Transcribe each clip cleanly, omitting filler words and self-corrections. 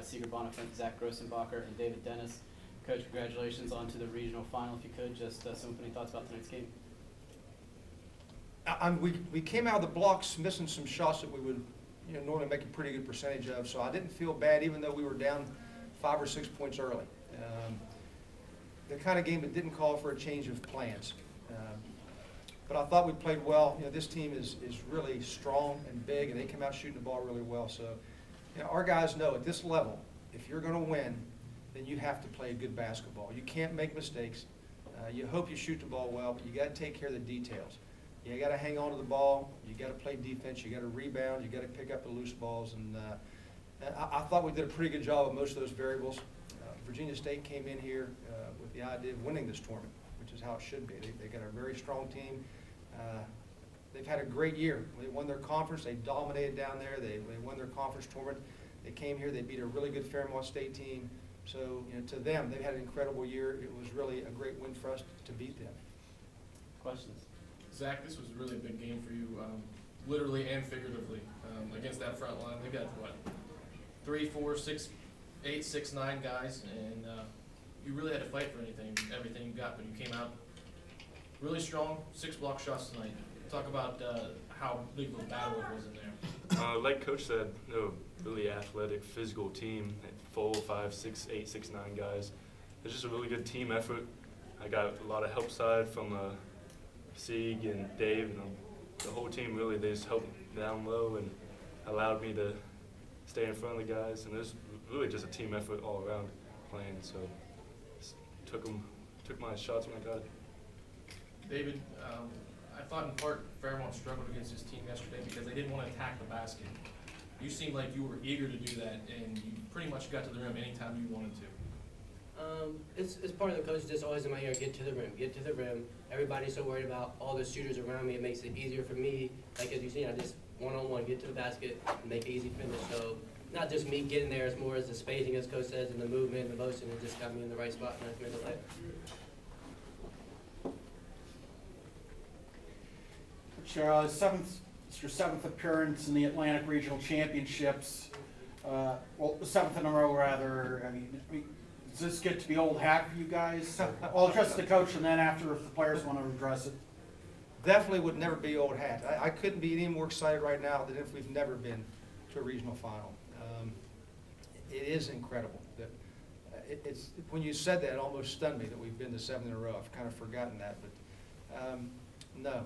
Seeger Bonifant, Zach Grossenbacher, and David Dennis. Coach, congratulations on to the regional final. If you could, just some opening thoughts about tonight's game. We came out of the blocks missing some shots that we would normally make a pretty good percentage of, so I didn't feel bad even though we were down 5 or 6 points early. The kind of game that didn't call for a change of plans. But I thought we played well. This team is really strong and big, and they came out shooting the ball really well. So our guys know at this level, if you're going to win, then you have to play good basketball. You can't make mistakes. You hope you shoot the ball well, but you got to take care of the details. You got to hang on to the ball. You got to play defense. You got to rebound. You got to pick up the loose balls. And I thought we did a pretty good job of most of those variables. Virginia State came in here with the idea of winning this tournament, which is how it should be. They got a very strong team. They've had a great year. They won their conference. They dominated down there. They won their conference tournament. They came here. They beat a really good Fairmont State team. So to them, they've had an incredible year. It was really a great win for us to beat them. Questions? Zach, this was really a big game for you, literally and figuratively, against that front line. They got, what, 3, 4, 6, 8, 6, 9 guys, and you really had to fight for everything you got, but you came out really strong, 6 block shots tonight. Talk about how big of a battle it was in there. Like Coach said, they're a really athletic, physical team, 4, 5, 6, 8, 6, 9 guys. It's just a really good team effort. I got a lot of help side from Sieg and Dave, and the whole team really, they just helped down low and allowed me to stay in front of the guys, and it was really just a team effort all around playing, so just took my shots when I got it. David, I thought in part Fairmont struggled against his team yesterday because they didn't want to attack the basket. You seemed like you were eager to do that, and you pretty much got to the rim anytime you wanted to. It's part of the coach just always in my ear, get to the rim, get to the rim. Everybody's so worried about all the shooters around me. It makes it easier for me. Like as you see, I just one-on-one, get to the basket, and make an easy finish. So not just me getting there, it's more as the spacing, as coach says, and the movement and the motion. It just got me in the right spot, and I made the play. Cheryl, it's your 7th appearance in the Atlantic Regional Championships. Well, the 7th in a row, rather. I mean, does this get to be old hat for you guys? I'll address the coach, and then after, if the players want to address it. Definitely would never be old hat. I couldn't be any more excited right now than if we've never been to a regional final. It is incredible. It's when you said that, it almost stunned me that we've been to 7 in a row. I've kind of forgotten that, but no,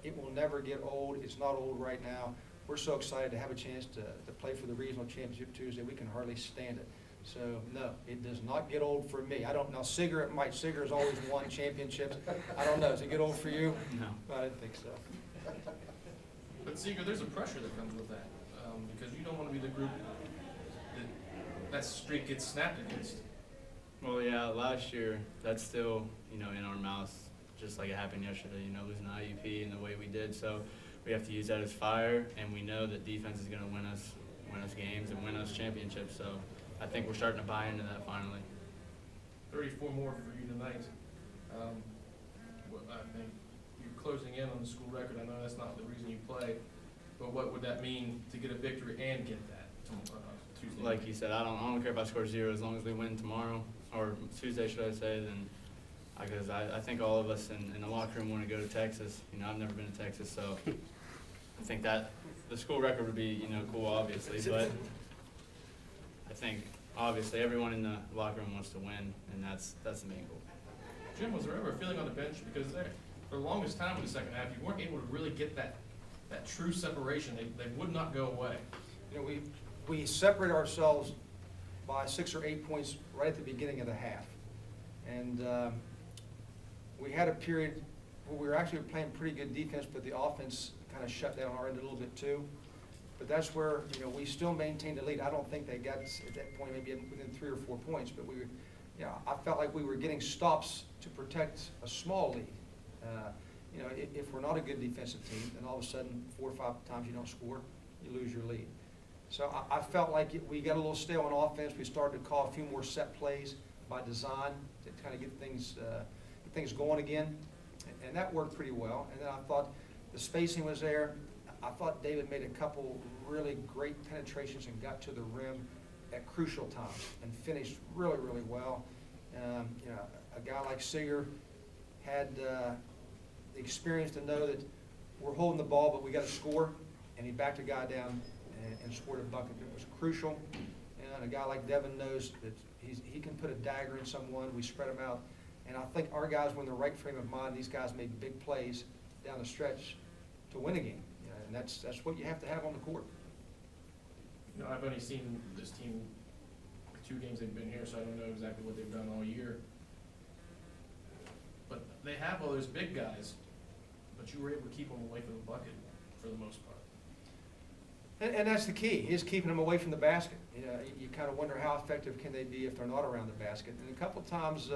it will never get old. It's not old right now. We're so excited to have a chance to play for the regional championship Tuesday. We can hardly stand it. So no, it does not get old for me. I don't know. Seeger, it might. Seeger has always won championships. I don't know. Does it get old for you? No. I didn't think so. But Seeger, there's a pressure that comes with that because you don't want to be the group that streak gets snapped against. Well, yeah, last year, that's still, in our mouths, just like it happened yesterday, losing the IUP and the way we did. So we have to use that as fire, and we know that defense is going to win us games and win us championships. So I think we're starting to buy into that finally. 34 more for you tonight. I think you're closing in on the school record. I know that's not the reason you play, but what would that mean to get a victory and get that Tuesday? Like you said, I don't care if I score 0 as long as we win tomorrow, or Tuesday, should I say, then because I think all of us in the locker room want to go to Texas. I've never been to Texas, so I think that the school record would be, cool, obviously, but I think obviously everyone in the locker room wants to win, and that's the main goal. Jim, was there ever a feeling on the bench because for the longest time in the second half, you weren't able to really get that true separation. They would not go away. We separated ourselves by 6 or 8 points right at the beginning of the half, and we had a period where we were actually playing pretty good defense, but the offense kind of shut down our end a little bit too. But that's where we still maintained the lead. I don't think they got at that point maybe within 3 or 4 points, but I felt like we were getting stops to protect a small lead. If we're not a good defensive team, then all of a sudden 4 or 5 times you don't score, you lose your lead. So I felt like we got a little stale on offense. We started to call a few more set plays by design to kind of get things going again, and that worked pretty well. And then I thought the spacing was there. I thought David made a couple really great penetrations and got to the rim at crucial times and finished really, really well. You know, a guy like Seeger had the experience to know that we're holding the ball, but we got to score, and he backed a guy down and scored a bucket that was crucial. And a guy like Devin knows that he can put a dagger in someone. We spread them out, and I think our guys were in the right frame of mind. These guys made big plays down the stretch to win a game, you know, and that's what you have to have on the court. You know, I've only seen this team the 2 games they've been here, so I don't know exactly what they've done all year. But they have all those big guys, but you were able to keep them away from the bucket for the most part. And that's the key, is keeping them away from the basket. You know, you kind of wonder how effective can they be if they're not around the basket. And a couple of times,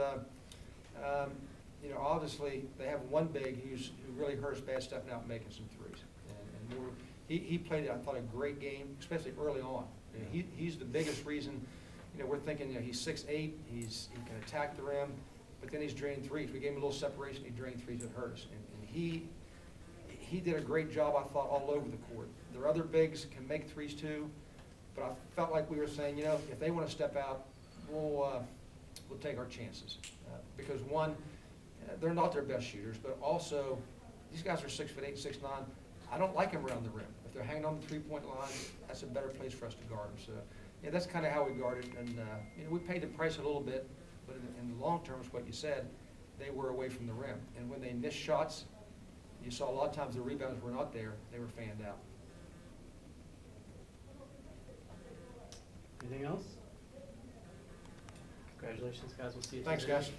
you know, obviously they have one big who really hurts bad stuff now making some threes. And he played, I thought, a great game, especially early on. You know, he's the biggest reason. You know, we're thinking, you know, he's 6'8", he can attack the rim, but then he's draining threes. We gave him a little separation, he drained threes that hurt us. And he did a great job, I thought, all over the court. Their other bigs can make threes too, but I felt like we were saying, you know, if they want to step out, we'll take our chances. Because one, they're not their best shooters, but also these guys are 6'8", 6'9". I don't like them around the rim. If they're hanging on the three-point line, that's a better place for us to guard them. So, yeah, that's kind of how we guarded. And you know, we paid the price a little bit, but in the long term, is what you said, they were away from the rim. And when they missed shots, you saw a lot of times the rebounds were not there; they were fanned out. Anything else? Congratulations, guys. We'll see you. Thanks, Tuesday. guys.